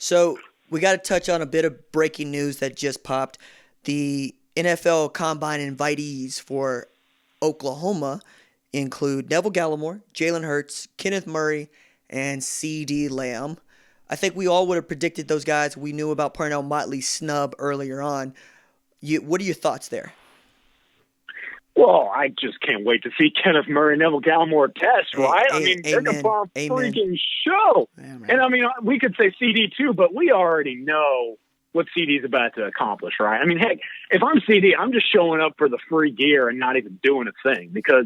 So we got to touch on a bit of breaking news that just popped. The NFL Combine invitees for Oklahoma include Neville Gallimore, Jalen Hurts, Kenneth Murray, and CeeDee Lamb. I think we all would have predicted those guys. We knew about Parnell Motley's snub earlier on. What are your thoughts there? Well, I just can't wait to see Kenneth Murray and Neville Gallimore test, right? I mean, they're going to put on a freaking show. Amen. And, I mean, we could say CeeDee too, but we already know what CeeDee's about to accomplish, right? I mean, heck, if I'm CeeDee, I'm just showing up for the free gear and not even doing a thing because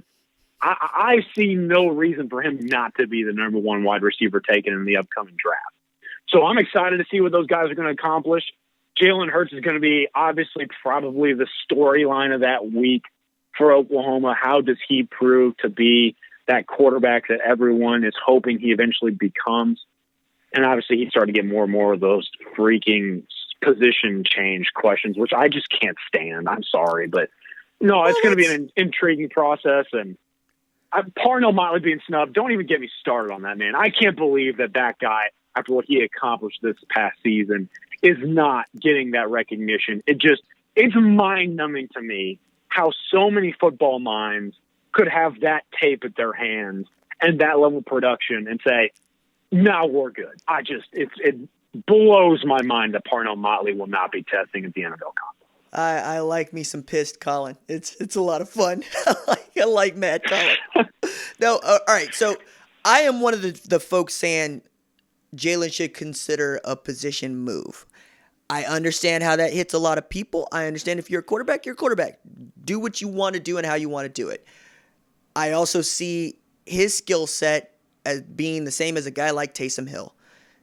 I see no reason for him not to be the number one wide receiver taken in the upcoming draft. So I'm excited to see what those guys are going to accomplish. Jalen Hurts is going to be obviously probably the storyline of that week for Oklahoma. How does he prove to be that quarterback that everyone is hoping he eventually becomes? And obviously he started to get more and more of those freaking position change questions, which I just can't stand. I'm sorry, but no, it's going to be an intriguing process. And Parnell Motley being snubbed, don't even get me started on that, man. I can't believe that guy, after what he accomplished this past season, is not getting that recognition. It's mind-numbing to me how so many football minds could have that tape at their hands and that level of production and say, no, we're good. It blows my mind that Parnell Motley will not be testing at the NFL Combine. I like me some pissed Collin. It's a lot of fun. I like Matt Collin. No, all right. So I am one of the folks saying Jalen should consider a position move. I understand how that hits a lot of people. I understand if you're a quarterback, you're a quarterback. Do what you want to do and how you want to do it. I also see his skill set as being the same as a guy like Taysom Hill.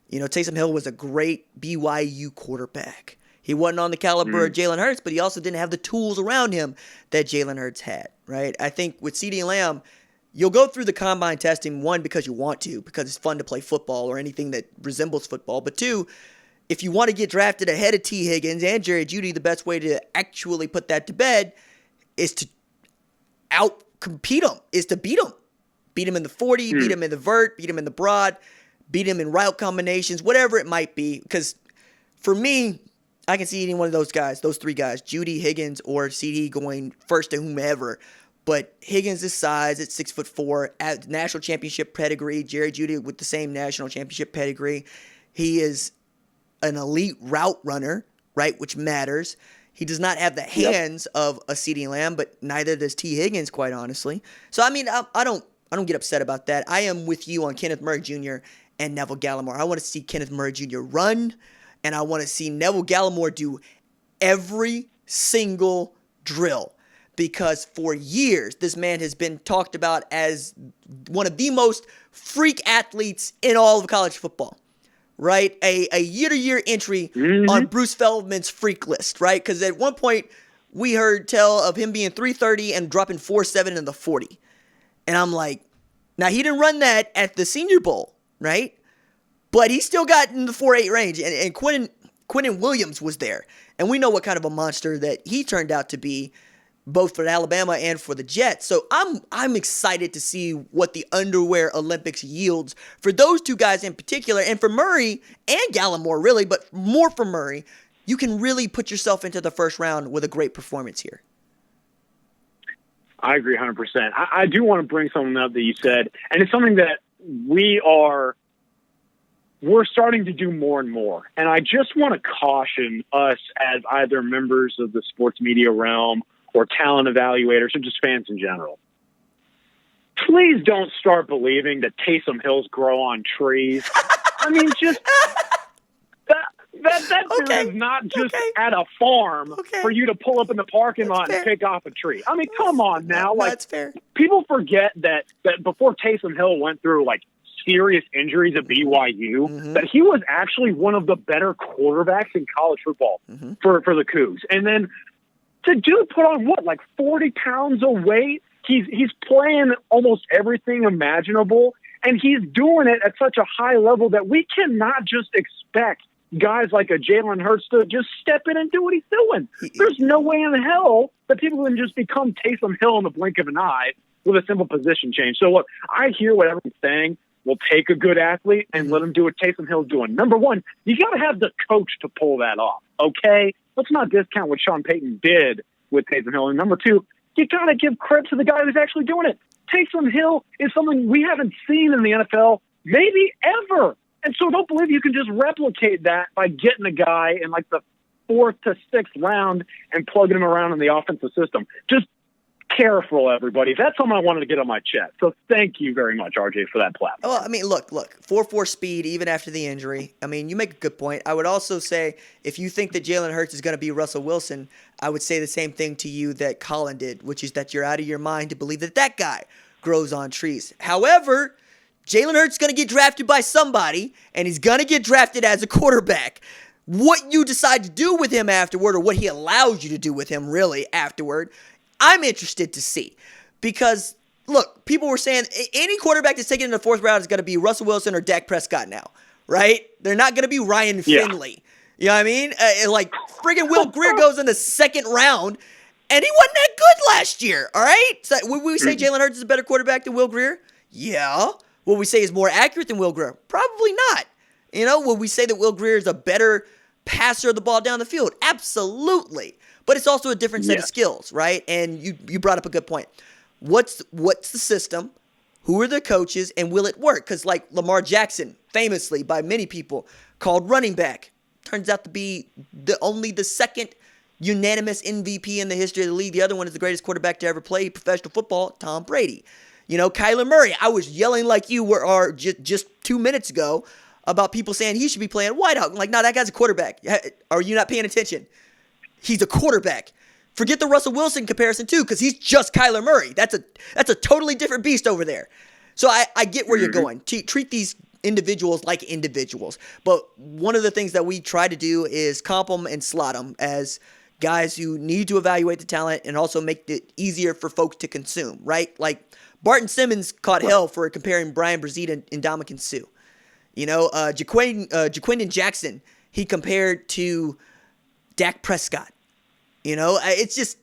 You know, Taysom Hill was a great BYU quarterback. He wasn't on the caliber of Jalen Hurts, but he also didn't have the tools around him that Jalen Hurts had, right? I think with CeeDee Lamb, you'll go through the combine testing, one, because you want to, because it's fun to play football or anything that resembles football, but two, if you want to get drafted ahead of T. Higgins and Jerry Jeudy, the best way to actually put that to bed is to out-compete them, is to beat them. Beat them in the 40, beat them in the vert, beat them in the broad, beat them in route combinations, whatever it might be. Because for me, I can see any one of those guys, those three guys, Jeudy, Higgins, or CeeDee going first to whomever. But Higgins' size at 6'4", at national championship pedigree, Jerry Jeudy with the same national championship pedigree. He is an elite route runner, right, which matters. He does not have the hands of a CeeDee Lamb, but neither does T. Higgins, quite honestly. So, I mean, I don't get upset about that. I am with you on Kenneth Murray Jr. and Neville Gallimore. I want to see Kenneth Murray Jr. run, and I want to see Neville Gallimore do every single drill. Because for years, this man has been talked about as one of the most freak athletes in all of college football. Right? A year-to-year entry on Bruce Feldman's freak list, right? Because at one point, we heard tell of him being 330 and dropping 4.7 in the 40. And I'm like, now he didn't run that at the Senior Bowl, right? But he still got in the 4.8 range. And Quinnen Williams was there. And we know what kind of a monster that he turned out to be, both for Alabama and for the Jets. So I'm excited to see what the underwear Olympics yields for those two guys in particular. And for Murray and Gallimore, really, but more for Murray, you can really put yourself into the first round with a great performance here. I agree 100%. I do want to bring something up that you said, and it's something that we're starting to do more and more. And I just want to caution us as either members of the sports media realm or talent evaluators, or just fans in general. Please don't start believing that Taysom Hills grow on trees. I mean, just that dude is not just at a farm for you to pull up in the parking lot and pick off a tree. I mean, come on now. That's fair. People forget that before Taysom Hill went through serious injuries at BYU, that he was actually one of the better quarterbacks in college football for the Cougs. And then to put on 40 pounds of weight? He's playing almost everything imaginable, and he's doing it at such a high level that we cannot just expect guys like a Jalen Hurts to just step in and do what he's doing. There's no way in hell that people can just become Taysom Hill in the blink of an eye with a simple position change. So look, I hear what everyone's saying. will take a good athlete and let him do what Taysom Hill's doing. Number one, you got to have the coach to pull that off, okay? Let's not discount what Sean Payton did with Taysom Hill. And number two, you got to give credit to the guy who's actually doing it. Taysom Hill is something we haven't seen in the NFL maybe ever. And so don't believe you can just replicate that by getting a guy in like the 4th to 6th round and plugging him around in the offensive system. Just careful, everybody. That's something I wanted to get on my chest. So thank you very much, RJ, for that platform. Well, I mean, look, 4.4 speed even after the injury. I mean, you make a good point. I would also say if you think that Jalen Hurts is going to be Russell Wilson, I would say the same thing to you that Collin did, which is that you're out of your mind to believe that that guy grows on trees. However, Jalen Hurts is going to get drafted by somebody, and he's going to get drafted as a quarterback. What you decide to do with him afterward, or what he allows you to do with him really afterward, I'm interested to see. Because, look, people were saying any quarterback that's taken in the 4th round is going to be Russell Wilson or Dak Prescott now, right? They're not going to be Ryan Finley. You know what I mean? Like, friggin' Will Grier goes in the 2nd round, and he wasn't that good last year, all right? So would we say Jalen Hurts is a better quarterback than Will Grier? Yeah. Would we say he's more accurate than Will Grier? Probably not. You know, would we say that Will Grier is a better passer of the ball down the field? Absolutely. But it's also a different set of skills, right? And you brought up a good point. What's the system? Who are the coaches? And will it work? Because like Lamar Jackson, famously by many people, called running back. Turns out to be only the 2nd unanimous MVP in the history of the league. The other one is the greatest quarterback to ever play professional football, Tom Brady. You know, Kyler Murray. I was yelling like you were just 2 minutes ago about people saying he should be playing wideout. I'm like, no, that guy's a quarterback. Are you not paying attention? He's a quarterback. Forget the Russell Wilson comparison too, because he's just Kyler Murray. That's a totally different beast over there. So I get where you're going. Treat these individuals like individuals. But one of the things that we try to do is comp them and slot them as guys who need to evaluate the talent and also make it easier for folks to consume, right? Like Barton Simmons caught hell for comparing Brian Brzee and Ndamukong Suh. You know, Jaquindon Jackson, he compared to Dak Prescott. You know, it's just,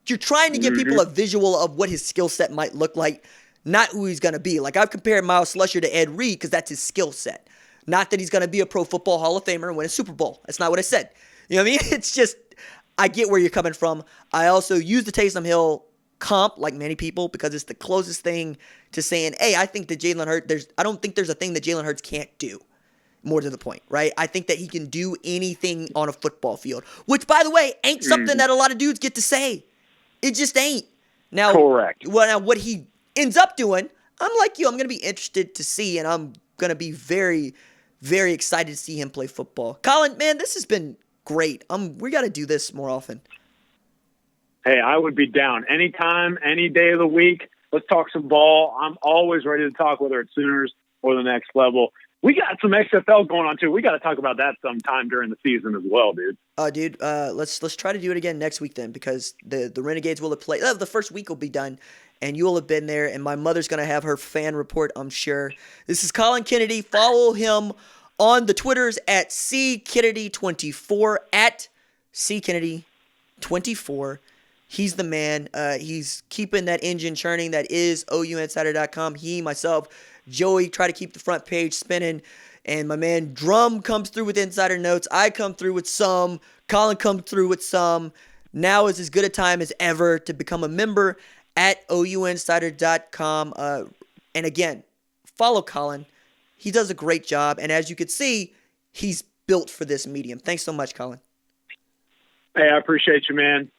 you're trying to give people a visual of what his skill set might look like, not who he's going to be. Like I've compared Miles Slusher to Ed Reed because that's his skill set. Not that he's going to be a Pro Football Hall of Famer and win a Super Bowl. That's not what I said. You know what I mean? It's just, I get where you're coming from. I also use the Taysom Hill comp, like many people, because it's the closest thing to saying, hey, I think that Jalen Hurts, I don't think there's a thing that Jalen Hurts can't do. More to the point, right? I think that he can do anything on a football field, which, by the way, ain't something that a lot of dudes get to say. It just ain't. Now, correct. Well, now what he ends up doing, I'm like you. I'm going to be interested to see, and I'm going to be very, very excited to see him play football. Collin, man, this has been great. We got to do this more often. Hey, I would be down anytime, any day of the week. Let's talk some ball. I'm always ready to talk, whether it's Sooners or the next level. We got some XFL going on too. We got to talk about that sometime during the season as well, dude. Let's try to do it again next week then, because the Renegades will have played. The first week will be done, and you will have been there. And my mother's gonna have her fan report, I'm sure. This is Collin Kennedy. Follow him on the Twitters at @CKennedy24 @CKennedy24. He's the man. He's keeping that engine churning. That is OUinsider.com. He, myself, Joey try to keep the front page spinning, and my man Drum comes through with insider notes. I come through with some. Collin comes through with some. Now is as good a time as ever to become a member at OUinsider.com. And again, follow Collin. He does a great job, and as you can see, he's built for this medium. Thanks so much, Collin. Hey, I appreciate you, man.